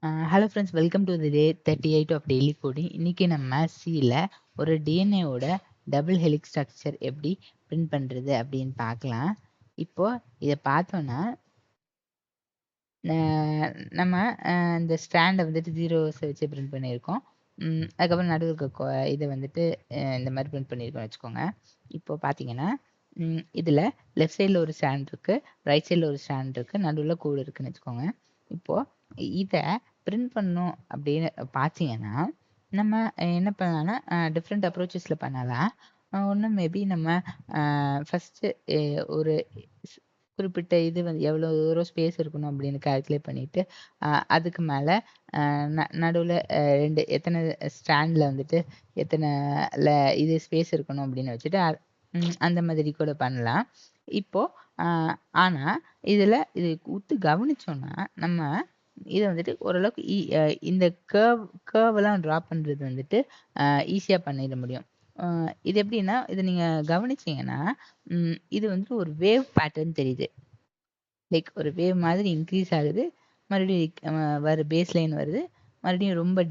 Hello friends, welcome to the day 38 of daily coding. இன்னைக்கு நம்ம சியில் ஒரு டிஎன்ஏவோட டபுள் ஹெலிக்ஸ் ஸ்ட்ரக்சர் எப்படி பிரிண்ட் பண்ணுறது அப்படின்னு பார்க்கலாம். இப்போ இதை பார்த்தோன்னா நம்ம இந்த ஸ்டாண்டை வந்துட்டு ஜீரோஸை வச்சு பிரிண்ட் பண்ணியிருக்கோம். அதுக்கப்புறம் நடுவில் இருக்க இதை வந்துட்டு இந்த மாதிரி பிரிண்ட் பண்ணியிருக்கோம் வச்சுக்கோங்க. இப்போ பார்த்தீங்கன்னா இதில் லெஃப்ட் சைடில் ஒரு ஸ்டாண்ட் இருக்குது, ரைட் சைடில் ஒரு ஸ்டாண்ட் இருக்குது, நடுவில் கோடு இருக்குன்னு வச்சுக்கோங்க. இப்போது இதை பிரிண்ட் பண்ணணும் அப்படின்னு பார்த்தீங்கன்னா நம்ம என்ன பண்ணலாம்னா டிஃப்ரெண்ட் அப்ரோச்சஸில் பண்ணலாம். ஒன்று மேபி நம்ம ஃபஸ்ட்டு ஒரு குறிப்பிட்ட இது வந்து எவ்வளோ தூரம் ஸ்பேஸ் இருக்கணும் அப்படின்னு கால்குலேட் பண்ணிவிட்டு அதுக்கு மேலே நடுவில் எத்தனை ஸ்டாண்டில் வந்துட்டு எத்தனை இது ஸ்பேஸ் இருக்கணும் அப்படின்னு வச்சுட்டு அந்த மாதிரி கூட பண்ணலாம். இப்போது ஆனால் இதில் இது உத்து கவனிச்சோன்னா நம்ம இதை வந்துட்டு ஓரளவுக்கு இந்த கேர்வெல்லாம் ட்ரா பண்ணுறது வந்துட்டு ஈஸியாக பண்ணிட முடியும். இது எப்படின்னா இதை நீங்கள் கவனிச்சிங்கன்னா இது வந்துட்டு ஒரு வேவ் பேட்டர்ன் தெரியுது. லைக் ஒரு வேவ் மாதிரி இன்க்ரீஸ் ஆகுது, மறுபடியும் பேஸ் லைன் வருது, மறுபடியும் ரொம்ப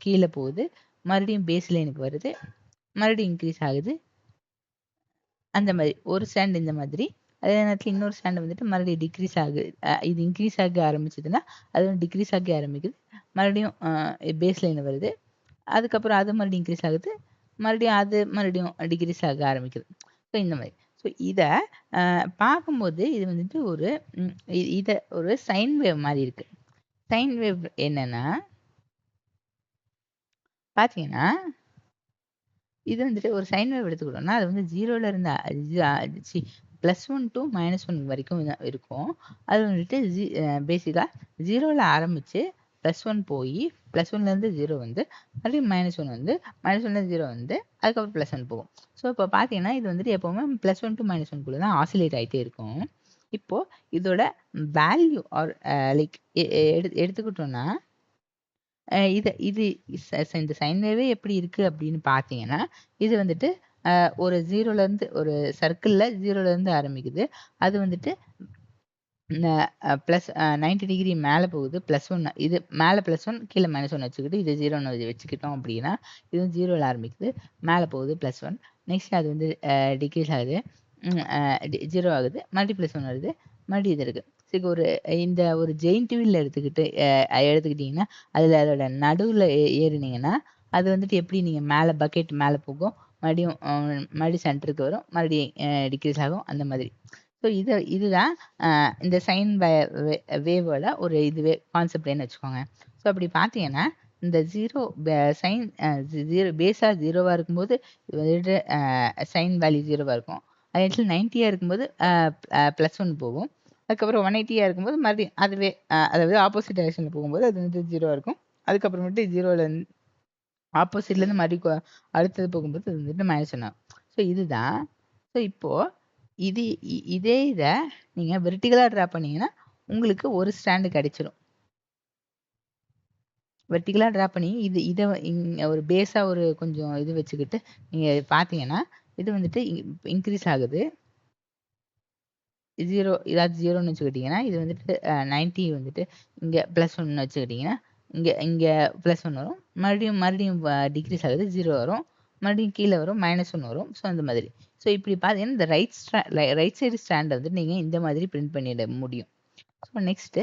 கீழே போகுது, மறுபடியும் பேஸ் லைனுக்கு வருது, மறுபடியும் இன்க்ரீஸ் ஆகுது. அந்த மாதிரி ஒரு ஸ்டாண்ட் இந்த மாதிரி, அதே நேரத்தில் இன்னொரு ஸ்டாண்ட் வந்துட்டு மறுபடியும் டிக்ரீஸ் ஆகுது. இது இன்க்ரீஸ் ஆக ஆரம்பிச்சதுன்னா அது வந்து டிக்ரீஸ் ஆக ஆரம்பிக்குது, மறுபடியும் பேஸ் லைன் வருது, அதுக்கப்புறம் அது மறுபடியும் இன்க்ரீஸ் ஆகுது, மறுபடியும் டிக்ரீஸ் ஆக ஆரம்பிக்குது. ஸோ இந்த மாதிரி. ஸோ இதை பார்க்கும்போது இது வந்துட்டு ஒரு சைன் வேவ் மாதிரி இருக்கு. சைன் வேவ் என்னன்னா பார்த்தீங்கன்னா இது வந்துட்டு ஒரு சைன் வேவ் எடுத்துக்கிட்டோம்னா அது வந்து ஜீரோலேருந்து +1 to -1 வரைக்கும் இருக்கும். அது வந்துட்டு பேசிக்காக ஜீரோவில் ஆரம்பித்து +1 போய் +1லேருந்து 0 வந்து மறுபடியும் -1 வந்து -1லேருந்து 0 வந்து அதுக்கப்புறம் +1 போகும். ஸோ இப்போ பார்த்தீங்கன்னா இது வந்துட்டு எப்போவுமே +1 to -1 தான் ஆசிலேட் ஆகிட்டே இருக்கும். இப்போது இதோட வேல்யூ ஆர் லைக் எடுத்துக்கிட்டோன்னா இது இந்த சைன் வேவே எப்படி இருக்குது அப்படின்னு பார்த்தீங்கன்னா இது வந்துட்டு ஒரு ஜீரோலேருந்து ஒரு சர்க்கிளில் 0லேருந்து ஆரம்பிக்குது. அது வந்துட்டு ப்ளஸ் 90 டிகிரி மேலே போகுது, +1 இது மேலே +1 கீழே -1 வச்சுக்கிட்டு இது 0ன்னு வச்சுக்கிட்டோம் அப்படின்னா இது 0வில் ஆரம்பிக்குது, மேலே போகுது +1, நெக்ஸ்ட் அது வந்து டிக்ரீஸ் ஆகுது, 0 ஆகுது, மறுபடியும் +1 வருது, மறுபடியும் இது இருக்குது. இந்த ஒரு ஜெயின்ட் வீல் எடுத்துக்கிட்டிங்கன்னா அதில் அதோட நடுவில் ஏறினீங்கன்னா அது வந்துட்டு எப்படி நீங்கள் மேலே பக்கெட் மேலே போகும், மறுபடியும் சென்டருக்கு வரும், மறுபடியும் டிக்ரீஸ் ஆகும், அந்த மாதிரி. ஸோ இதுதான் இந்த சைன் வேவோட ஒரு கான்செப்ட்னு வச்சுக்கோங்க. ஸோ அப்படி பார்த்தீங்கன்னா இந்த சைன் பேஸாக 0வாக இருக்கும்போது இது வந்துட்டு சைன் வேல்யூ 0வாக இருக்கும். அதே இடத்துல 90யாக இருக்கும்போது +1 போகும். அதுக்கப்புறம் 180யாக இருக்கும்போது மறுபடியும் அதாவது ஆப்போசிட் டைரக்ஷனில் போகும்போது அது வந்து 0வாக இருக்கும். அதுக்கப்புறமேட்டு 0லேருந்து ஆப்போசிட்லேருந்து மறுபடியும் அடுத்தது போகும்போது அது வந்துட்டு -1 ஆகும். ஸோ இதுதான். ஸோ இப்போது இதே இதை நீங்கள் வெர்டிகலாக ட்ரா பண்ணீங்கன்னா உங்களுக்கு ஒரு ஸ்டாண்டு கிடைச்சிடும். வெர்டிகலாக ட்ரா பண்ணி இதை ஒரு பேஸாக ஒரு கொஞ்சம் இது வச்சுக்கிட்டு நீங்கள் பார்த்தீங்கன்னா இது வந்துட்டு இன்க்ரீஸ் ஆகுது. 0 ஏதாவது 0ன்னு வச்சுக்கிட்டிங்கன்னா இது வந்துட்டு 90 வந்துட்டு இங்கே +1ன்னு வச்சுக்கிட்டிங்கன்னா இங்கே +1 வரும், மறுபடியும் டிக்ரீஸ் ஆகுது, 0 வரும், மறுபடியும் கீழே வரும், -1 வரும். ஸோ அந்த மாதிரி. ஸோ இப்படி பார்த்தீங்கன்னா இந்த ரைட் சைடு ஸ்டாண்டை வந்து நீங்கள் இந்த மாதிரி பிரிண்ட் பண்ணிட முடியும். ஸோ நெக்ஸ்ட்டு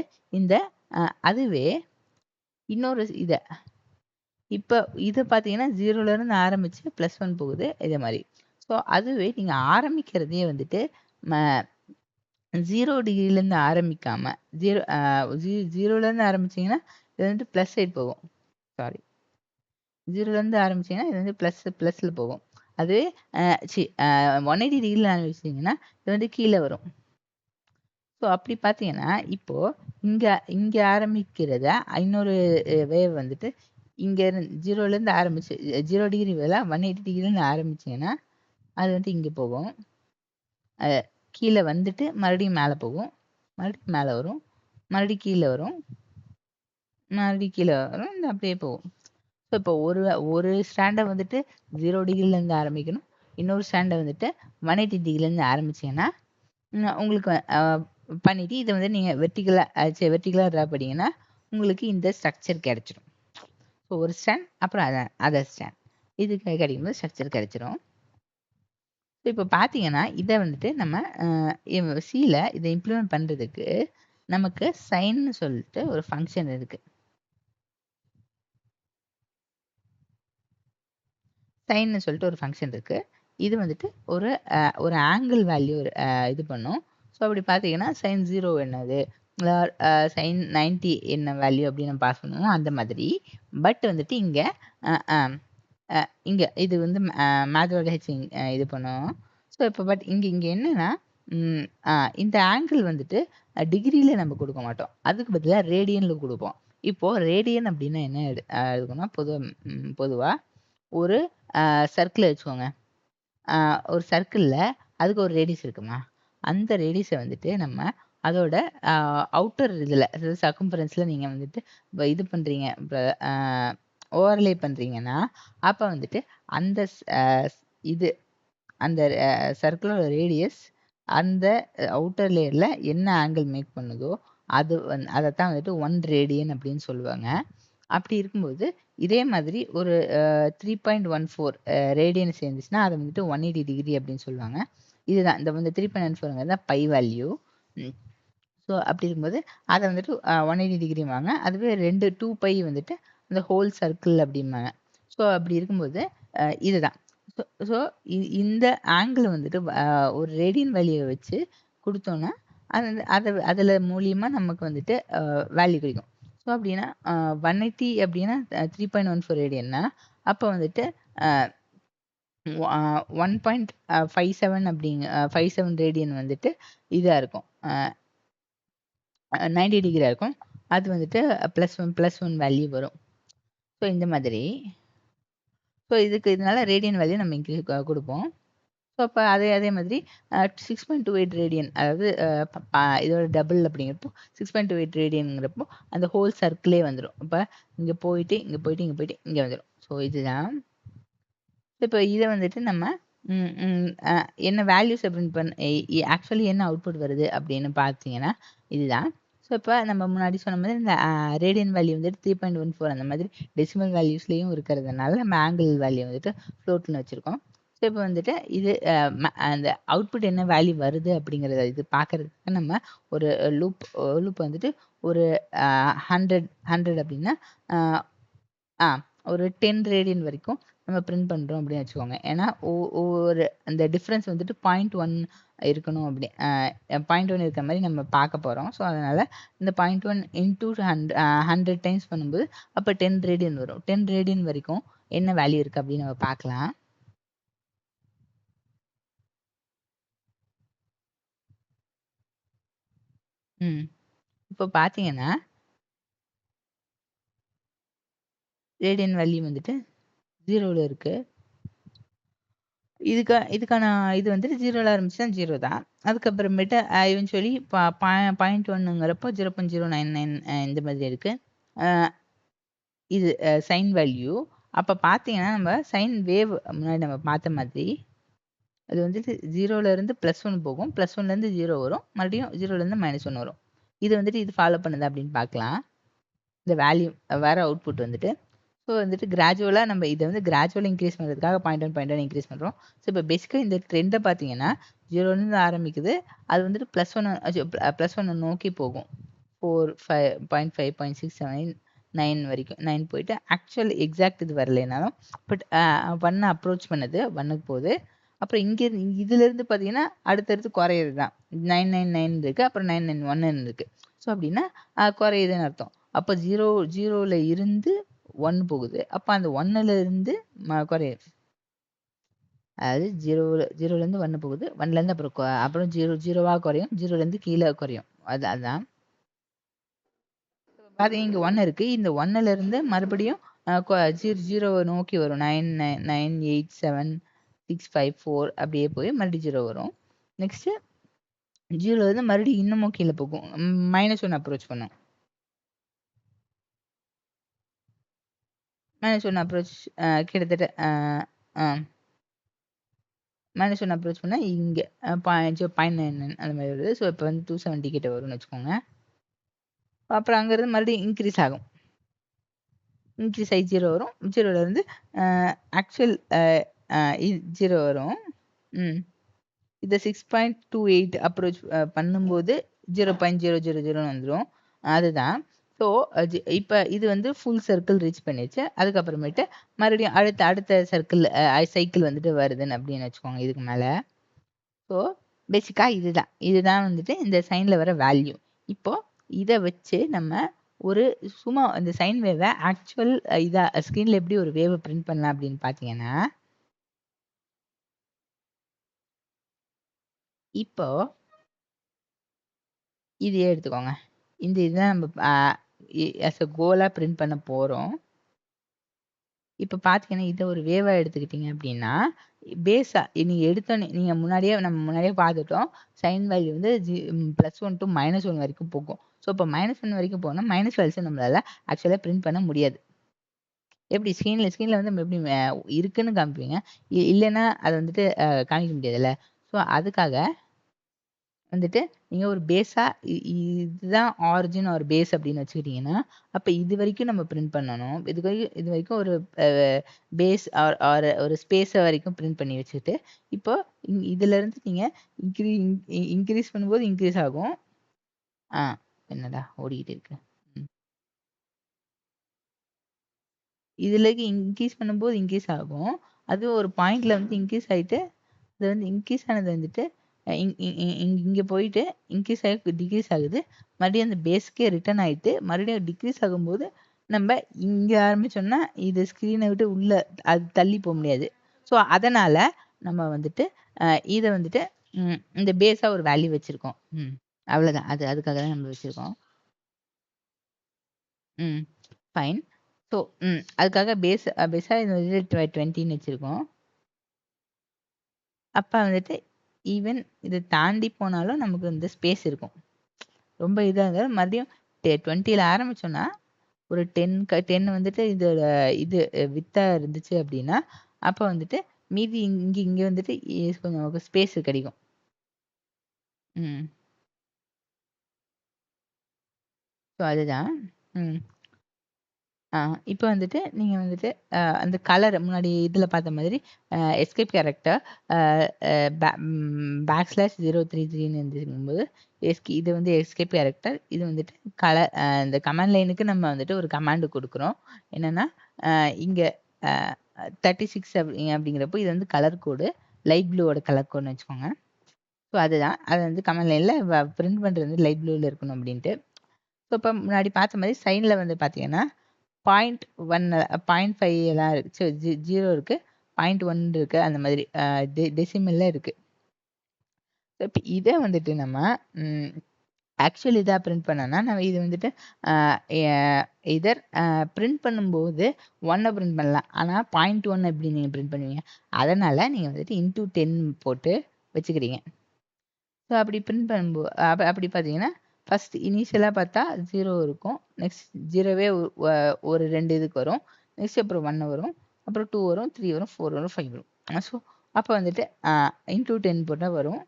அதுவே இன்னொரு இப்போ இது பார்த்தீங்கன்னா 0லேருந்து ஆரம்பித்து +1 போகுது இதே மாதிரி. ஸோ அதுவே நீங்கள் ஆரம்பிக்கிறதே வந்துட்டு 0 டிகிரிலேருந்து ஆரம்பிக்காமல் 0லேருந்து ஆரம்பிச்சிங்கன்னா இது வந்துட்டு ப்ளஸ் சைட் போகும். 0லேருந்து ஆரம்பிச்சிங்கன்னா இது வந்து ப்ளஸில் போகும். அதுவே 180 டிகிரியில் ஆரம்பிச்சிங்கன்னா இது வந்து கீழே வரும். ஸோ அப்படி பார்த்தீங்கன்னா இப்போது இங்கே ஆரம்பிக்கிறத இன்னொரு வேவ் வந்துட்டு இங்கே 0லேருந்து ஆரம்பிச்சு 0 டிகிரி வேலை 180 டிகிரிலேருந்து ஆரம்பிச்சிங்கன்னா அது வந்து இங்கே போகும், கீழே வந்துட்டு மறுபடியும் மேலே போகும், மறுபடியும் மேலே வரும், மறுபடியும் கீழே வரும், மறுபடியும் கீழே வரும், இந்த அப்படியே போகும். ஸோ இப்போ ஒரு ஸ்டாண்டை வந்துட்டு 0 டிகிரிலேருந்து ஆரம்பிக்கணும், இன்னொரு ஸ்டாண்டை வந்துட்டு 180 டிகிரிலேருந்து ஆரம்பிச்சிங்கன்னா உங்களுக்கு பண்ணிவிட்டு இதை வந்து நீங்கள் வெர்டிகலாக ட்ரா பண்ணிங்கன்னா உங்களுக்கு இந்த ஸ்ட்ரக்சர் கிடைச்சிரும். ஸோ ஒரு ஸ்டாண்ட் அப்புறம் அதர் ஸ்டாண்ட் இது கிடைக்கும்போது ஸ்ட்ரக்சர் கிடைச்சிரும். ஸோ இப்போ பார்த்தீங்கன்னா இதை வந்துட்டு நம்ம சியில் இதை இம்ப்ளிமெண்ட் பண்ணுறதுக்கு நமக்கு சைன்னு சொல்லிட்டு ஒரு ஃபங்க்ஷன் இருக்கு. சைன்னு சொல்லிட்டு ஒரு ஃபங்க்ஷன் இருக்கு. இது வந்துட்டு ஒரு ஆங்கிள் வேல்யூ இது பண்ணும். ஸோ அப்படி பார்த்தீங்கன்னா சைன் 0 என்னது, சைன் 90 என்ன வேல்யூ அப்படின்னு நம்ம பாஸ் பண்ணுவோம் அந்த மாதிரி. பட் வந்துட்டு இங்கே இது வந்து மேத்தோட இது பண்ணுவோம். ஸோ இப்போ பட் இங்கே என்னன்னா இந்த ஆங்கிள் வந்துட்டு டிகிரியில் நம்ம கொடுக்க மாட்டோம், அதுக்கு பதிலாக ரேடியனில் கொடுப்போம். இப்போது ரேடியன் அப்படின்னா என்ன எடுக்கணும்னா பொதுவாக ஒரு சர்க்கிள் வச்சுக்கோங்க. ஒரு சர்க்கிளில் அதுக்கு ஒரு ரேடியஸ் இருக்குமா, அந்த ரேடியஸை வந்துட்டு நம்ம அதோட அவுட்டர் இதில் அதாவது சர்க்கம்ஃபரன்ஸில் நீங்கள் வந்துட்டு இது பண்ணுறீங்க, ஓவர்லே பண்ணுறீங்கன்னா அப்போ வந்துட்டு அந்த இது அந்த சர்க்கிளோட ரேடியஸ் அந்த அவுட்டர் லேயரில் என்ன ஆங்கிள் மேக் பண்ணுதோ அதைத்தான் வந்துட்டு 1 ரேடியன் அப்படின்னு சொல்லுவாங்க. அப்படி இருக்கும்போது இதே மாதிரி ஒரு 3.14 ரேடியன் சேர்ந்துச்சுன்னா அதை வந்துட்டு 180 டிகிரி அப்படின்னு சொல்லுவாங்க. இதுதான் இந்த வந்து 3.14 தான் பை வேல்யூ. ஸோ அப்படி இருக்கும்போது அதை வந்துட்டு 180 டிகிரிம்பாங்க. அதுவே 2 பை வந்துட்டு அந்த ஹோல் சர்க்கிள் அப்படிம்பாங்க. ஸோ அப்படி இருக்கும்போது இதுதான். ஸோ இந்த ஆங்கிள் வந்துட்டு ஒரு ரேடியன் வேல்யூவை வச்சு கொடுத்தோன்னா அதில் மூலியமாக நமக்கு வந்துட்டு வேல்யூ கிடைக்கும். ஸோ அப்படின்னா 180 அப்படின்னா 3.14 ரேடியன்னா அப்போ வந்துட்டு 1.57 57 ரேடியன் வந்துட்டு இதாக இருக்கும், 90 டிகிரியாக இருக்கும். அது வந்துட்டு +1 வேல்யூ வரும். ஸோ இந்த மாதிரி. ஸோ இதனால ரேடியன் வேல்யூ நம்ம இன்க்ரீஸ் கொடுப்போம். ஸோ அப்போ அதே மாதிரி 6.28 ரேடியன், அதாவது இதோட டபுள் அப்படிங்கிறப்போ 6.28 ரேடியனுங்கிறப்போ அந்த ஹோல் சர்க்கிளே வந்துடும். இப்போ இங்கே போயிட்டு இங்கே போயிட்டு இங்கே போயிட்டு இங்கே வந்துடும். ஸோ இதுதான். இப்போ இதை வந்துட்டு நம்ம என்ன வேல்யூஸ் அப்படின்னு ஆக்சுவலி என்ன அவுட்புட் வருது அப்படின்னு பார்த்தீங்கன்னா இதுதான். ஸோ இப்போ நம்ம முன்னாடி சொன்ன மாதிரி இந்த ரேடியன் வேல்யூ வந்துட்டு 3.14 அந்த மாதிரி டெசிமல் வேல்யூஸ்லேயும் இருக்கிறதுனால நம்ம ஆங்கிள் வேல்யூ வந்துட்டு ஃப்ளோட்னு வச்சுருக்கோம். ஸோ இப்போ வந்துட்டு இது அந்த அவுட்புட் என்ன வேல்யூ வருது அப்படிங்கிறத இது பார்க்கறதுக்கு நம்ம ஒரு லூப் வந்துட்டு ஒரு 100 அப்படின்னா ஒரு 10 ரேடியன் வரைக்கும் நம்ம பிரிண்ட் பண்ணுறோம் அப்படின்னு வச்சுக்கோங்க. ஏன்னா ஒவ்வொரு அந்த டிஃப்ரென்ஸ் வந்துட்டு 0.1 இருக்கணும் அப்படி 0.1 இருக்கிற மாதிரி நம்ம பார்க்க போகிறோம். ஸோ அதனால் இந்த 0.1 இன்டூ 100 டைம்ஸ் பண்ணும்போது அப்போ 10 ரேடியன் வரும். 10 ரேடியன் வரைக்கும் என்ன வேல்யூ இருக்குது அப்படின்னு நம்ம பார்க்கலாம். இப்போ பார்த்தீங்கன்னா ரேடியன் வேல்யூ வந்துட்டு 0ல் இருக்குது. இதுக்கான இது வந்துட்டு 0ல் ஆரம்பிச்சுன்னா 0 தான். அதுக்கப்புறமேட்டு இவென்ச்சுவலி 0.1ங்கிறப்போ 0.099 இந்த மாதிரி இருக்குது. இது சைன் வேல்யூ. அப்போ பார்த்தீங்கன்னா நம்ம சைன் வேவ் முன்னாடி நம்ம பார்த்த மாதிரி அது வந்துட்டு 0லேருந்து +1 போகும், +1லேருந்து 0 வரும், மறுபடியும் 0லேருந்து -1 வரும். இது வந்துட்டு இது ஃபாலோ பண்ணுது அப்படின்னு பார்க்கலாம். இந்த வேல்யூ வேறு அவுட்புட் வந்துட்டு. ஸோ வந்துட்டு கிராஜுவலாக நம்ம இதை வந்து கிராஜுவலாக இன்க்ரீஸ் பண்ணுறதுக்காக 0.1 இன்க்ரீஸ் பண்ணுறோம். ஸோ இப்போ பேசிக்காக இந்த ட்ரெண்டை பார்த்தீங்கன்னா 0லேருந்து ஆரம்பிக்குது, அது வந்துட்டு +1 நோக்கி போகும். 4, 5, 0.5, 0.679 வரைக்கும் 9 போயிட்டு ஆக்சுவல் எக்ஸாக்ட் இது வரலைனாலும் பட் 1 அப்ரோச் பண்ணது 1க்கு போகுது. அப்புறம் இதுலேருந்து பார்த்தீங்கன்னா அடுத்தடுத்து குறையிறது தான். 999 இருக்குது, அப்புறம் 991 இருக்குது. ஸோ அப்படின்னா குறையுதுன்னு அர்த்தம். அப்போ 0ல் இருந்து 1 போகுது, அப்போ அந்த 1ல் இருந்து குறையுது. அதாவது 0லேருந்து 1 போகுது, 1லேருந்து அப்புறம் 0வாக குறையும், 0லேருந்து கீழே குறையும். அதுதான் பார்த்தீங்க இங்கே 1 இருக்குது. இந்த 1லேருந்து மறுபடியும் 0 நோக்கி வரும். 9987654 அப்படியே போய் மறுபடியும் 0 வரும். நெக்ஸ்ட்டு 0லேருந்து மறுபடியும் இன்னமும் கீழே போகும், -1 அப்ரோச் பண்ணும். -1 அப்ரோச் கிட்டத்தட்ட -1 அப்ரோச் பண்ணால் இங்கே 0.99 அந்த மாதிரி வருது. ஸோ இப்போ வந்து 270 கிட்ட வரும்னு வச்சுக்கோங்க. அப்புறம் அங்கேருந்து மறுபடியும் இன்க்ரீஸ் ஆகும். இன்க்ரீஸ் ஆகி 0 வரும். 0லேருந்து ஆக்சுவல் 0 வரும். இதை 6.28 அப்ரோச் பண்ணும்போது 0.000 வந்துடும். அதுதான். ஸோ இப்போ இது வந்து ஃபுல் சர்க்கிள் ரீச் பண்ணிடுச்சு. அதுக்கப்புறமேட்டு மறுபடியும் அடுத்த சைக்கிள் வந்துட்டு வருதுன்னு அப்படின்னு வச்சுக்கோங்க இதுக்கு மேலே. ஸோ பேசிக்காக இதுதான் வந்துட்டு இந்த சைனில் வர வேல்யூ. இப்போ இதை வச்சு நம்ம ஒரு சும்மா இந்த சைன் வேவை ஆக்சுவல் இதாக ஸ்க்ரீனில் எப்படி ஒரு வேவை பிரிண்ட் பண்ணலாம் அப்படின்னு பார்த்தீங்கன்னா, இப்போ இதையே எடுத்துக்கோங்க. இந்த இதுதான் நம்ம ஆஸ் அ கோலாக பிரிண்ட் பண்ண போகிறோம். இப்போ பார்த்தீங்கன்னா இதை ஒரு வேவாக எடுத்துக்கிட்டிங்க அப்படின்னா, பேஸாக நீங்கள் எடுத்தோன்னே நம்ம முன்னாடியே பார்த்துட்டோம். சைன் வேல்யூ வந்து +1 to -1 வரைக்கும் போகும். ஸோ இப்போ -1 வரைக்கும் போனால் மைனஸ் வேல்யூஸை நம்மளால் ஆக்சுவலாக பிரிண்ட் பண்ண முடியாது. எப்படி ஸ்க்ரீனில் வந்து நம்ம எப்படி இருக்குன்னு காமிப்பீங்க, இல்லைன்னா அதை வந்துட்டு காமிக்க முடியாதுல்ல. ஸோ அதுக்காக வந்துட்டு நீங்கள் ஒரு பேஸாக இதுதான் ஆரிஜின் ஒரு பேஸ் அப்படின்னு வச்சுக்கிட்டிங்கன்னா, அப்போ இது வரைக்கும் நம்ம பிரிண்ட் பண்ணணும். இது வரைக்கும் ஒரு பேஸ் ஒரு ஸ்பேஸை வரைக்கும் பிரிண்ட் பண்ணி வச்சுட்டு, இப்போ இதுலேருந்து நீங்கள் இன்க்ரீஸ் பண்ணும்போது இன்க்ரீஸ் ஆகும். என்னடா ஓடிக்கிட்டு இருக்கு. இதுலேக்கு இன்க்ரீஸ் பண்ணும்போது இன்க்ரீஸ் ஆகும். அது ஒரு பாயிண்ட்ல வந்து இன்க்ரீஸ் ஆகிட்டு, அது வந்து இன்க்ரீஸ் ஆனது வந்துட்டு இங்கே போயிட்டு இன்க்ரீஸ் ஆகி டிக்ரீஸ் ஆகுது. மறுபடியும் அந்த பேஸ்க்கே ரிட்டர்ன் ஆகிட்டு மறுபடியும் டிக்ரீஸ் ஆகும்போது நம்ம இங்கே ஆரம்பிச்சோம்னா இது ஸ்க்ரீனை விட்டு உள்ள அது தள்ளி போக முடியாது. ஸோ அதனால் நம்ம வந்துட்டு இதை வந்துட்டு இந்த பேஸாக ஒரு வேல்யூ வச்சுருக்கோம். அவ்வளோதான். அதுக்காக தான் நம்ம வச்சுருக்கோம். ஃபைன். ஸோ அதுக்காக பேஸாக இது வந்துட்டு 20ன்னு வச்சுருக்கோம். அப்போ வந்துட்டு ஈவன் இதை தாண்டி போனாலும் நமக்கு இந்த ஸ்பேஸ் இருக்கும். ரொம்ப இதாக மறுபடியும் 20ல் ஆரம்பிச்சோம்னா ஒரு 10 வந்துட்டு இதோட இது வித்தா இருந்துச்சு அப்படின்னா, அப்போ வந்துட்டு மீதி இங்கே வந்துட்டு கொஞ்சம் ஸ்பேஸ் கிடைக்கும். ஸோ அதுதான். இப்போ வந்துட்டு நீங்கள் வந்துட்டு அந்த கலர் முன்னாடி இதில் பார்த்த மாதிரி எஸ்கேப் கேரக்டர் /033ன்னு இருந்துக்கும்போது இது வந்து எஸ்கேப் கேரக்டர். இது வந்துட்டு இந்த கமாண்ட் லைனுக்கு நம்ம வந்துட்டு ஒரு கமாண்டு கொடுக்குறோம். என்னென்னா இங்கே 36 அப்படிங்கிறப்போ இது வந்து கலர் கோடு, லைட் ப்ளூவோட கலர் கோடுன்னு வச்சுக்கோங்க. ஸோ அதுதான். அதை வந்து கமாண்ட் லைனில் பிரிண்ட் பண்ணுறது வந்து லைட் ப்ளூவில் இருக்கணும் அப்படின்ட்டு. ஸோ இப்போ முன்னாடி பார்த்த மாதிரி சைனில் வந்து பார்த்தீங்கன்னா 0.1 0.5 எல்லாம் இருக்கு. 0 இருக்கு, 0.1 இருக்கு, அந்த மாதிரி டெசிமல்ல இருக்கு. இப்போ இதை வந்துட்டு நம்ம ஆக்சுவலி இதாக பிரிண்ட் பண்ணோன்னா நம்ம இது வந்துட்டு இதர் பிரிண்ட் பண்ணும்போது 1 பிரிண்ட் பண்ணலாம். ஆனால் 0.1 எப்படி நீங்கள் பிரிண்ட் பண்ணுவீங்க? அதனால் நீங்கள் வந்துட்டு இன்டூ 10 போட்டு வச்சுக்கிறீங்க. ஸோ அப்படி பிரிண்ட் பண்ணும்போது அப்படி பார்த்தீங்கன்னா ஃபர்ஸ்ட் இனிஷியலாக பார்த்தா 0 இருக்கும். நெக்ஸ்ட் 0வே ஒரு 2 இதுக்கு வரும். நெக்ஸ்ட் அப்புறம் 1 வரும், அப்புறம் 2 வரும், 3 வரும், 4 வரும், 5 வரும். ஸோ அப்போ வந்துட்டு இன்டூ 10 போட்டால் வரும்.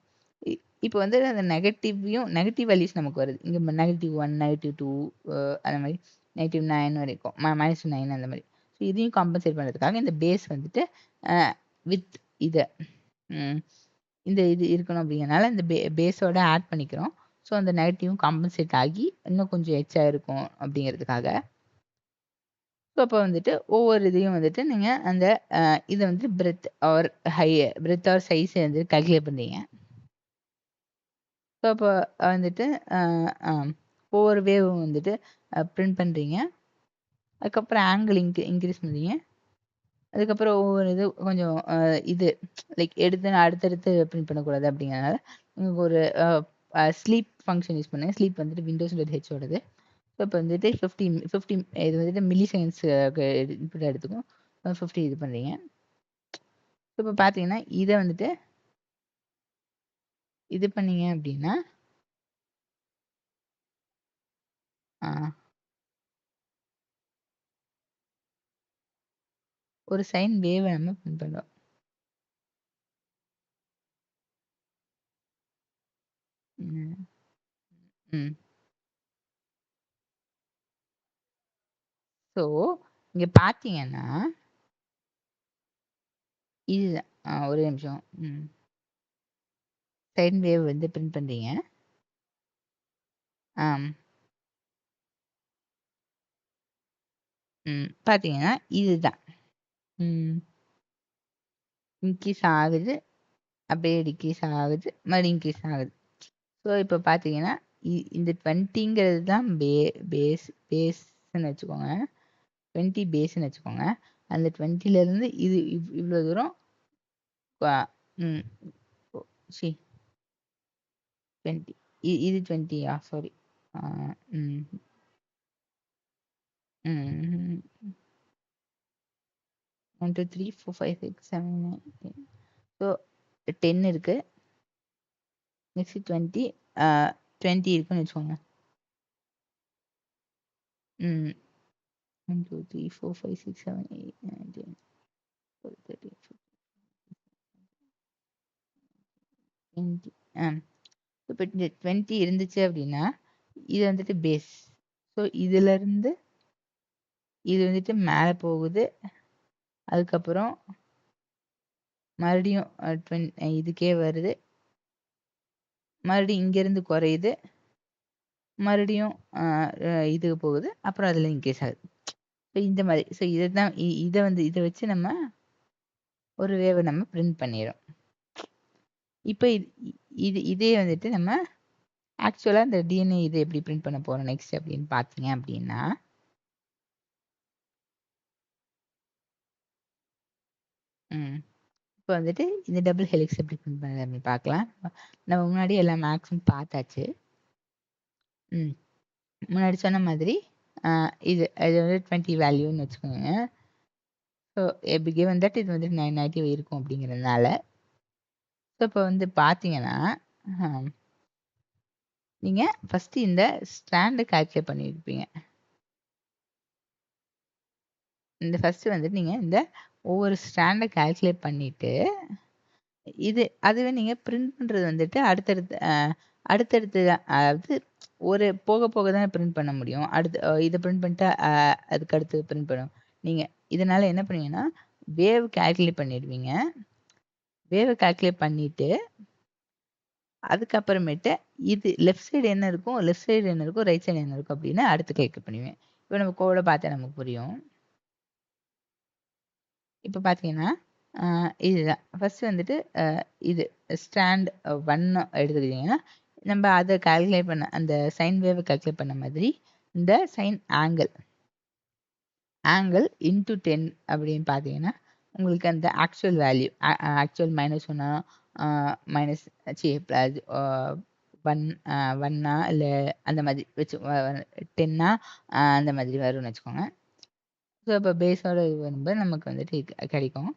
இப்போ வந்து அந்த நெகட்டிவ் வேல்யூஸ் நமக்கு வருது. இங்கே -1, -2 அந்த மாதிரி -9 வரைக்கும், -9 அந்த மாதிரி. ஸோ இதையும் காம்பன்சேட் பண்ணுறதுக்காக இந்த பேஸ் வந்துட்டு வித் இதை இந்த இது இருக்கணும் அப்படிங்கிறனால இந்த பேஸோட ஆட் பண்ணிக்கிறோம். ஸோ அந்த நெகட்டிவும் காம்பன்சேட் ஆகி இன்னும் கொஞ்சம் எச்சா இருக்கும் அப்படிங்கிறதுக்காக. ஸோ அப்போ வந்துட்டு ஒவ்வொரு இதையும் வந்துட்டு நீங்கள் அந்த இதை வந்துட்டு பிரெத் ஆர் சைஸை வந்து கால்குலேட் பண்ணுறீங்க. ஸோ அப்போ வந்துட்டு ஒவ்வொரு வேவும் வந்துட்டு பிரிண்ட் பண்ணுறீங்க. அதுக்கப்புறம் ஆங்கிள் இன்க்ரீஸ் பண்ணுறீங்க. அதுக்கப்புறம் ஒவ்வொரு இது கொஞ்சம் இது லைக் அடுத்தடுத்து பிரிண்ட் பண்ணக்கூடாது அப்படிங்கிறனால உங்களுக்கு ஒரு ஸ்லீப் ஃபங்க்ஷன் யூஸ் பண்ணுங்க. ஸ்லீப் வந்துட்டு Windows.h-ஓடது. ஸோ இப்போ வந்துட்டு 50 இது வந்துட்டு மில்லி செகண்ட்ஸ்க்கு இன்புட் எடுத்துக்கும். 50 இது பண்ணுறீங்க. ஸோ இப்போ பார்த்தீங்கன்னா இதை வந்துட்டு இது பண்ணீங்க அப்படின்னா ஒரு சைன் வேவை நம்ம பிரிண்ட் பண்ணுறோம். ம் ஸோ இங்க பார்த்தீங்கன்னா இதுதான் ஒரே நிமிஷம். சைன் வேவ் வந்து பிரிண்ட் பண்றீங்க. ஆம். பார்த்தீங்கன்னா இதுதான். இன்க்ரீஸ் ஆகுது, அப்படியே டிக்ரீஸ் ஆகுது, மறுபடியும் இன்க்ரீஸ் ஆகுது. ஸோ இப்போ பார்த்தீங்கன்னா இந்த 20ங்கிறது தான் பேஸ்ன்னு வச்சுக்கோங்க. 20 பேஸ்ன்னு வச்சுக்கோங்க. அந்த 20லேருந்து இது இவ்வளோ தூரம் ம் சி 20 இது 20யா சாரி. ம் ம் 1 2 3 4 5 6 7 8 ஸோ 10 இருக்கு. நெக்ஸ்ட் 20 20 இருக்குன்னு வச்சுக்கோங்க. 1 2 3 4 5 6 7 8 9 10 12 13 20 இப்போ இந்த 20 இருந்துச்சு அப்படின்னா இது வந்துட்டு பேஸ். ஸோ இதுல இருந்து இது வந்துட்டு மேலே போகுது, அதுக்கப்புறம் மறுபடியும் இதுக்கே வருது, மறுபடியும் இங்கேருந்து குறையுது, மறுபடியும் இதுக்கு போகுது, அப்புறம் அதில் இன்க்ரீஸ் ஆகுது. ஸோ இந்த மாதிரி. ஸோ இதை தான் இதை வச்சு நம்ம ஒரு வேவை நம்ம பிரிண்ட் பண்ணிடுறோம். இப்போ இதே வந்துட்டு நம்ம ஆக்சுவலாக இந்த டிஎன்ஏ இதை எப்படி பிரிண்ட் பண்ண போகிறோம் நெக்ஸ்ட் அப்படின்னு பார்த்தீங்க அப்படின்னா இப்போ வந்துட்டு இந்த டபுள் ஹெலிக்ஸ் எப்படி பிரிண்ட் பண்ணுறது அப்படின்னு பார்க்கலாம். நம்ம முன்னாடி எல்லா மேக்ஸும் பார்த்தாச்சு. முன்னாடி சொன்ன மாதிரி இது வந்து 20 வேல்யூன்னு வச்சுக்கோங்க. ஸோ எப்படி கிவன் தட் இது வந்து 990 இருக்கும் அப்படிங்கிறதுனால ஸோ இப்போ வந்து பார்த்தீங்கன்னா நீங்கள் ஃபஸ்ட்டு இந்த ஸ்டாண்டை கால்குலேட் பண்ணியிருப்பீங்க. இந்த ஃபஸ்ட்டு வந்துட்டு நீங்கள் இந்த ஒவ்வொரு ஸ்டாண்டை கால்குலேட் பண்ணிவிட்டு அதுவே நீங்கள் பிரிண்ட் பண்ணுறது வந்துட்டு அடுத்தடுத்து அதாவது ஒரு போக போக தான் பிரிண்ட் பண்ண முடியும். இதை பிரிண்ட் பண்ணிட்டு அதுக்கு அடுத்து பிரிண்ட் பண்ணும். நீங்கள் இதனால் என்ன பண்ணுவீங்கன்னா வேவ் கால்குலேட் பண்ணிடுவீங்க. வேவை கால்குலேட் பண்ணிவிட்டு அதுக்கப்புறமேட்டு இது லெஃப்ட் சைடு என்ன இருக்கும், லெஃப்ட் சைடு என்ன இருக்கும், ரைட் சைடு என்ன இருக்கும் அப்படின்னு அடுத்து கால்குலேட் பண்ணுவேன். இப்போ நம்ம கோடை பார்த்தா நமக்கு புரியும். இப்போ பார்த்தீங்கன்னா இதுதான் ஃபஸ்ட்டு வந்துட்டு இது ஸ்டாண்ட் 1 எடுத்துக்கிட்டிங்கன்னா நம்ம அதை கால்குலேட் பண்ண அந்த சைன் வேவை கால்குலேட் பண்ண மாதிரி இந்த சைன் ஆங்கிள் இன்ட்டு 10 அப்படின்னு பார்த்தீங்கன்னா உங்களுக்கு அந்த ஆக்சுவல் வேல்யூ ஆக்சுவல் -1 மைனஸ் ஒன்னா இல்லை அந்த மாதிரி வச்சு 10 அந்த மாதிரி வரும்னு வச்சுக்கோங்க. ஸோ இப்போ பேஸோட இது வரும்போது நமக்கு வந்துட்டு கிடைக்கும்.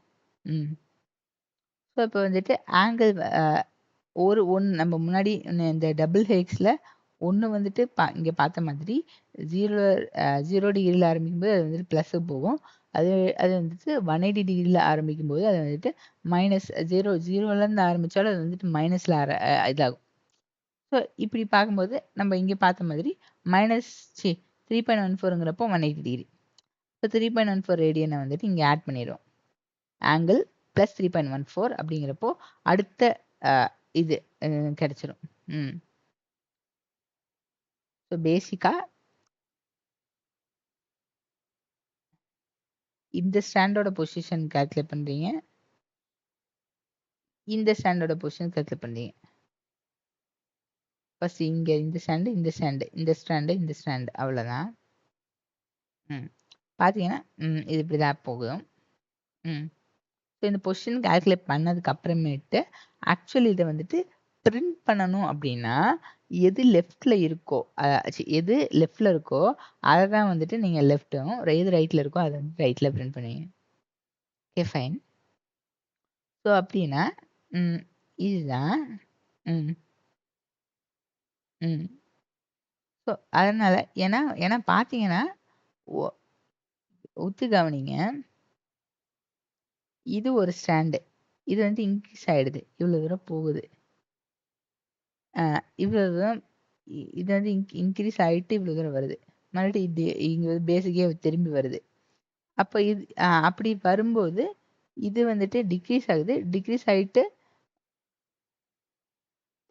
ஸோ இப்போ வந்துட்டு ஆங்கிள் நம்ம முன்னாடி இந்த டபுள் ஹெலிக்ஸில் ஒன்று வந்துட்டு இங்கே பார்த்த மாதிரி 0 டிகிரியில் ஆரம்பிக்கும்போது அது வந்துட்டு ப்ளஸ்ஸுக்கு போகும். அது வந்துட்டு 180 டிகிரியில் ஆரம்பிக்கும்போது அது வந்துட்டு -0லேருந்து ஆரம்பித்தாலும் அது வந்துட்டு மைனஸில் இதாகும். ஸோ இப்படி பார்க்கும்போது நம்ம இங்கே பார்த்த மாதிரி -3.14ங்கிறப்போ 180 டிகிரி. இப்போ 3.14 ரேடியனை வந்துட்டு இங்கே ஆட் பண்ணிடுவோம். ஆங்கிள் ப்ளஸ் 3.14 அப்படிங்கிறப்போ அடுத்த இது கிடைச்சிரும். ஸோ பேசிக்காக இந்த ஸ்டாண்டோட பொசிஷன் கால்குலேட் பண்ணுறீங்க, இந்த ஸ்டாண்டோட பொசிஷன் கால்குலேட் பண்ணுறீங்க. ஃபர்ஸ்ட் இங்கே இந்த ஸ்டாண்டு இந்த ஸ்டாண்டு இந்த ஸ்டாண்டு இந்த ஸ்டாண்டு அவ்வளோதான். பார்த்தீங்கன்னா இது இப்படி தான் போகும். ஸோ இந்த பொசிஷன் கால்குலேட் பண்ணதுக்கு அப்புறமேட்டு ஆக்சுவலி இதை வந்துட்டு பிரிண்ட் பண்ணணும் அப்படின்னா எது லெஃப்டில் இருக்கோ எது லெஃப்டில் இருக்கோ அதை தான் வந்துட்டு நீங்கள் லெஃப்ட்டும், எது ரைட்டில் இருக்கோ அதை வந்து ரைட்டில் பிரிண்ட் பண்ணுவீங்க. Okay fine. ஸோ அப்படின்னா இதுதான் ஸோ அதனால் ஏன்னா பார்த்தீங்கன்னா ஒத்து கவனிங்க, இது ஒரு ஸ்டாண்டு, இது வந்து இன்க்ரீஸ் ஆகிடுது, இவ்வளோ தூரம் போகுது, இவ்வளோ தூரம் இது வந்து இன்க்ரீஸ் ஆகிட்டு இவ்வளோ தூரம் வருது. மறுபடியும் இது இங்கே பேசிக்கே திரும்பி வருது. அப்போ இது அப்படி வரும்போது இது வந்துட்டு டிக்ரீஸ் ஆகுது. டிக்ரீஸ் ஆகிட்டு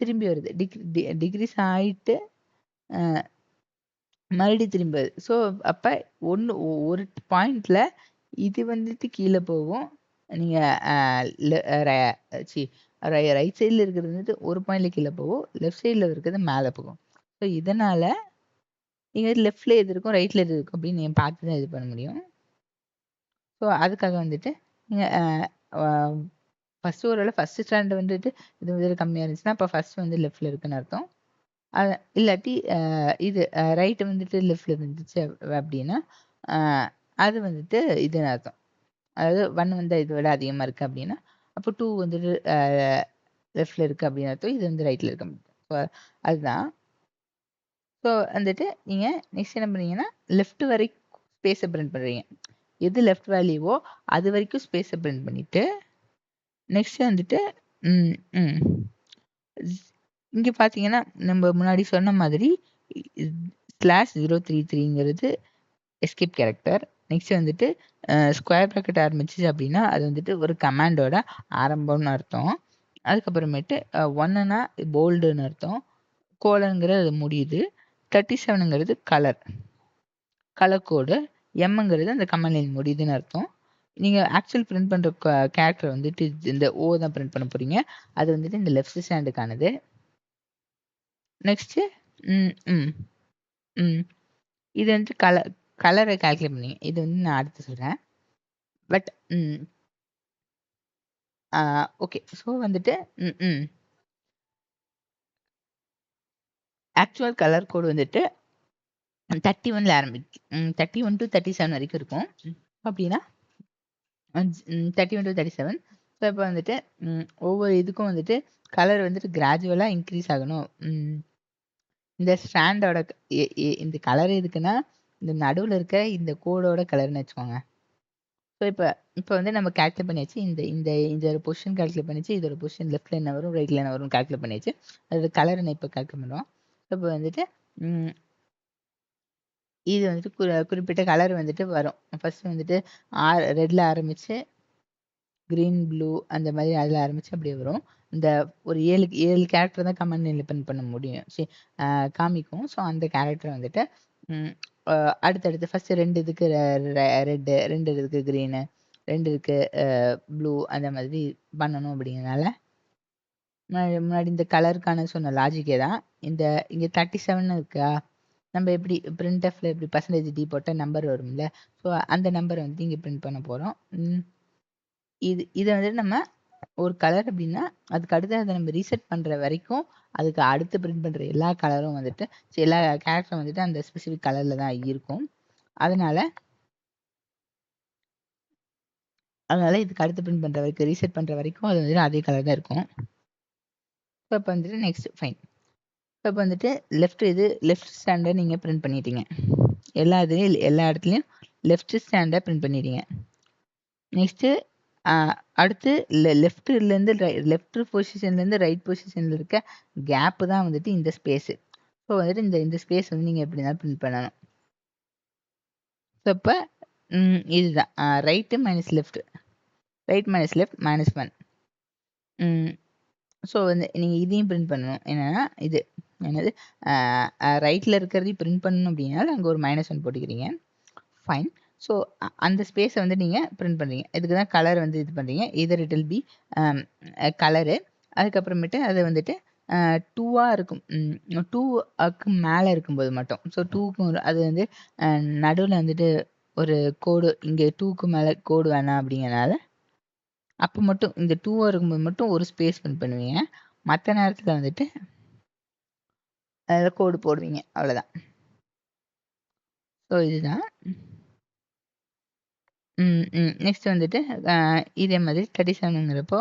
திரும்பி வருது. டிக்ரீஸ் ஆகிட்டு மறுபடியும் திரும்பி வருது. ஸோ அப்போ ஒரு பாயிண்ட்ல இது வந்துட்டு கீழே போகும். நீங்கள் ரைட் சைடில் இருக்கிறது வந்துட்டு ஒரு பாயிண்ட்ல கீழே போகும். லெஃப்ட் சைடில் இருக்கிறது மேலே போகும். ஸோ இதனால நீங்கள் லெஃப்ட்ல எது இருக்கும் ரைட்ல எது இருக்கும் அப்படின்னு நீங்கள் பார்த்து தான் இது பண்ண முடியும். ஸோ அதுக்காக வந்துட்டு நீங்கள் ஃபஸ்ட்டு ஒருவேளை ஃபஸ்ட்டு ஸ்டாண்ட் வந்துட்டு இது வந்து கம்மியாக இருந்துச்சுன்னா அப்போ ஃபஸ்ட் வந்து லெஃப்டில் இருக்குன்னு அர்த்தம். இல்லாட்டி இது ரைட்டு வந்துட்டு லெஃப்டில் இருந்துச்சு அப்படின்னா அது வந்துட்டு இதுன்னு அர்த்தம். அதாவது 1 வந்து இதை விட அதிகமாக இருக்குது அப்படின்னா அப்போ 2 வந்துட்டு லெஃப்டில் இருக்குது அப்படின்னு அர்த்தம். இது வந்து ரைட்டில் இருக்கு. ஸோ அதுதான். ஸோ வந்துட்டு நீங்கள் நெக்ஸ்ட் என்ன பண்ணுறீங்கன்னா லெஃப்ட் வரைக்கும் ஸ்பேஸை பிரிண்ட் பண்ணுறீங்க. எது லெஃப்ட் வேல்யூவோ அது வரைக்கும் ஸ்பேஸை பிரிண்ட் பண்ணிவிட்டு நெக்ஸ்ட் வந்துட்டு இங்கே பார்த்தீங்கன்னா நம்ம முன்னாடி சொன்ன மாதிரி /033ங்கிறது எஸ்கேப் கேரக்டர். நெக்ஸ்ட் வந்துட்டு ஸ்கொயர் ப்ராக்கெட் ஆரம்பிச்சிச்சு அப்படின்னா அது வந்துட்டு ஒரு கமாண்டோட ஆரம்பம்னு அர்த்தம். அதுக்கப்புறமேட்டு 1னா போல்டுன்னு அர்த்தம். கோலங்கிறது அது முடியுது. 37ங்கிறது கலர் கோடு. எம்ங்கிறது அந்த கமாண்ட் லைன் முடியுதுன்னு அர்த்தம். நீங்கள் ஆக்சுவல் பிரிண்ட் பண்ணுற கேரக்டர் வந்துட்டு இந்த ஓ தான் பிரிண்ட் பண்ண போகிறீங்க. அது வந்துட்டு இந்த லெஃப்ட் ஸ்டாண்டுக்கானது. நெக்ஸ்ட்டு இது வந்துட்டு கலரை கால்குலேட் பண்ணீங்க. இது வந்து நான் அடுத்து சொல்கிறேன். But okay. ஸோ வந்துட்டு ஆக்சுவல் கலர் கோடு வந்துட்டு 31ல் ஆரம்பிச்சு 31 to 37 வரைக்கும் இருக்கும். அப்படின்னா 31 to 37. ஸோ இப்போ வந்துட்டு ஒவ்வொரு இதுக்கும் வந்துட்டு கலர் வந்துட்டு கிராஜுவலாக இன்க்ரீஸ் ஆகணும். இந்த ஸ்ட்ராண்டோட இந்த கலர் எதுக்குன்னா இந்த நடுவில் இருக்க இந்த கோடோட கலர்னு வச்சுக்கோங்க. ஸோ இப்போ வந்து நம்ம கால்குலேட் பண்ணியாச்சு. இந்த ஒரு பொசிஷன் கால்குலேட் பண்ணிச்சு. இதோட பொசிஷன் லெஃப்ட்ல என்ன வரும் ரைட்ல என்ன வரும் கால்குலேட் பண்ணியாச்சு. அதோட கலர் என்ன இப்போ கால்குலேட் பண்ணுவோம். இப்போ வந்துட்டு இது வந்துட்டு குறிப்பிட்ட கலர் வந்துட்டு வரும். ஃபர்ஸ்ட் வந்துட்டு ரெட்ல ஆரம்பிச்சு க்ரீன் ப்ளூ அந்த மாதிரி அதில் ஆரம்பிச்சு அப்படியே வரும். இந்த ஒரு 7 கேரக்டர் தான் கமெண்ட் லிப்பன் பண்ண முடியும். சரி காமிக்கும். ஸோ அந்த கேரக்டர் வந்துட்டு அடுத்தடுத்து ஃபர்ஸ்ட் 2 இதுக்கு ரெட்டு, 2 இதுக்கு க்ரீனு, 2 இதுக்கு ப்ளூ அந்த மாதிரி பண்ணணும். அப்படிங்கிறனால முன்னாடி இந்த கலருக்கான சொன்ன லாஜிக்கே தான். இங்கே 37 இருக்கா, நம்ம எப்படி பிரிண்ட்எஃப்ல எப்படி %d போட்டால் நம்பர் வரும்ல. ஸோ அந்த நம்பரை வந்து இங்கே பிரிண்ட் பண்ண போகிறோம். இதை வந்துட்டு நம்ம ஒரு கலர் அப்படின்னா அதுக்கு அடுத்து அதை நம்ம ரீசெட் பண்ணுற வரைக்கும் அதுக்கு அடுத்து பிரிண்ட் பண்ணுற எல்லா கலரும் வந்துட்டு எல்லா கேரக்டரும் வந்துட்டு அந்த ஸ்பெசிஃபிக் கலரில் தான் இருக்கும். அதனால இதுக்கு அடுத்து பிரிண்ட் பண்ணுற வரைக்கும் ரீசெட் பண்ணுற வரைக்கும் அது வந்துட்டு அதே கலர் தான் இருக்கும். ஸோ இப்போ வந்துட்டு நெக்ஸ்ட் ஃபைன். இப்போ வந்துட்டு லெஃப்ட் ஸ்டாண்டை நீங்கள் பிரிண்ட் பண்ணிட்டீங்க. எல்லா இடத்துலையும் லெஃப்ட் ஸ்டாண்டை பிரிண்ட் பண்ணிட்டீங்க. நெக்ஸ்ட்டு அடுத்து லெஃப்ட் பொசிஷன்லேருந்து ரைட் பொசிஷனில் இருக்க கேப்பு தான் வந்துட்டு இந்த ஸ்பேஸு. ஸோ வந்துட்டு இந்த ஸ்பேஸ் வந்து நீங்கள் எப்படி தான் பிரிண்ட் பண்ணணும். ஸோ இப்போ இதுதான் right minus left, right minus left -1. So வந்து நீங்கள் இதையும் பிரிண்ட் பண்ணணும். என்னென்னா இது என்னது ரைட்டில் இருக்கிறதையும் பிரிண்ட் பண்ணணும் அப்படின்னா அங்கே ஒரு -1 போட்டுக்கிறீங்க. ஃபைன். ஸோ அந்த ஸ்பேஸை வந்து நீங்கள் பிரிண்ட் பண்ணுறீங்க. இதுக்கு தான் கலர் வந்து இது பண்ணுறீங்க. இதர் இட் வில் பி கலரு. அதுக்கப்புறமேட்டு அது வந்துட்டு 2ஆக இருக்கும். 2க்கு மேலே இருக்கும்போது மட்டும். ஸோ 2க்கும் அது வந்து நடுவில் வந்துட்டு ஒரு கோடு இங்கே 2க்கு மேலே கோடு வேணாம் அப்படிங்கிறனால அப்போ மட்டும் இந்த 2ஆக இருக்கும்போது மட்டும் ஒரு ஸ்பேஸ் பிரிண்ட் பண்ணுவீங்க. மற்ற நேரத்தில் வந்துட்டு அதில் கோடு போடுவீங்க. அவ்வளோதான். ஸோ இதுதான். நெக்ஸ்ட் வந்துட்டு இதே மாதிரி 37ங்கிறப்போ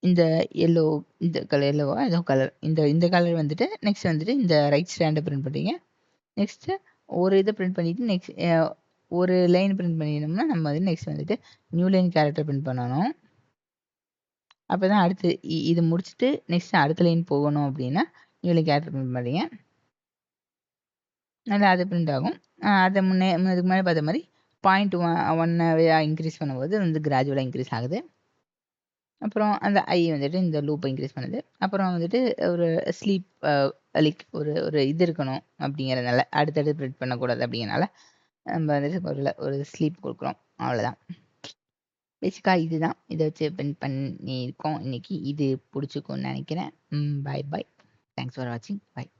இந்த எல்லோ, இந்த கலர் எல்லோவா ஏதோ கலர், இந்த கலர் வந்துட்டு நெக்ஸ்ட் வந்துட்டு இந்த ரைட் ஸ்டாண்டை பிரிண்ட் பண்ணுறீங்க. நெக்ஸ்ட்டு ஒரு இதை பிரிண்ட் பண்ணிவிட்டு நெக்ஸ்ட் ஒரு லைன் பிரிண்ட் பண்ணிடணும்னா நம்ம வந்து நெக்ஸ்ட் வந்துட்டு நியூ லைன் கேரக்டர் பிரிண்ட் பண்ணணும். அப்போ தான் அடுத்து இது முடிச்சுட்டு நெக்ஸ்ட் அடுத்த லைன் போகணும் அப்படின்னா நியூ லைன் கேரக்டர் பிரிண்ட் பண்ணுறீங்க. நல்லா அது பிரிண்ட் ஆகும். அதை இதுக்கு முன்னாடி பார்த்த மாதிரி 0.1 இன்க்ரீஸ் பண்ணும்போது வந்து கிராஜுவலாக இன்க்ரீஸ் ஆகுது. அப்புறம் அந்த ஐ வந்துட்டு இந்த லூப்பை இன்க்ரீஸ் பண்ணுது. அப்புறம் வந்துட்டு ஒரு ஸ்லீப் லைக் ஒரு இது இருக்கணும் அப்படிங்கிறதுனால அடுத்தடுத்து பிரிண்ட் பண்ணக்கூடாது அப்படிங்கிறனால நம்ம வந்துட்டு ஒரு ஸ்லீப் கொடுக்குறோம். அவ்வளோதான். பேசிக்காக இதுதான். இதை வச்சு பிரிண்ட் பண்ணியிருக்கோம் இன்னைக்கு. இது பிடிச்சிக்கும்னு நினைக்கிறேன். பாய் பாய். தேங்க்ஸ் ஃபார் வாட்சிங். பாய்.